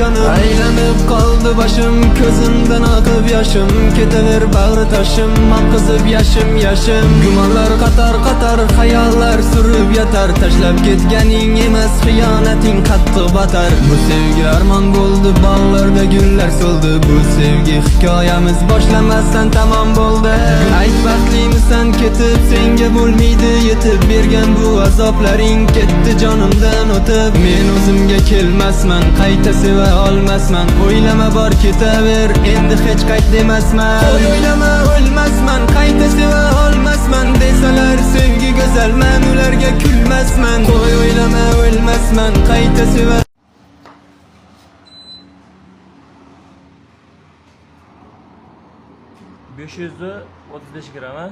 canım. Aylanıp kaldı başım, közümden akıp yaşım. Ketaver bağrı taşım, mam kızıp yaşım yaşım. Gumonlar qatar qatar, hayallar sürüp yatar. Tashlab ketganing emas, xiyonating qattiq batar. Bu sevgi armon bo'ldi, bog'larda gullar so'ldi. Bu sevgi hikoyamiz boshlamasdan tamom bo'ldi. Ayt baxtlimisan ketib, senga bo'lmaydi yetib. Bergan bu azoplaring ketdi jonimdan o'tib. Men o'zimga kelmasman, qayta seva olmasman. O'ylama bor ketaver, endi hech qayt demasman. O'ylama o'lmasman, qayta seva olmasman. Desalar sevgi go'zal, men ularga kulmasman. O'ylama o'lmasman, qayta seva 535 gram ha.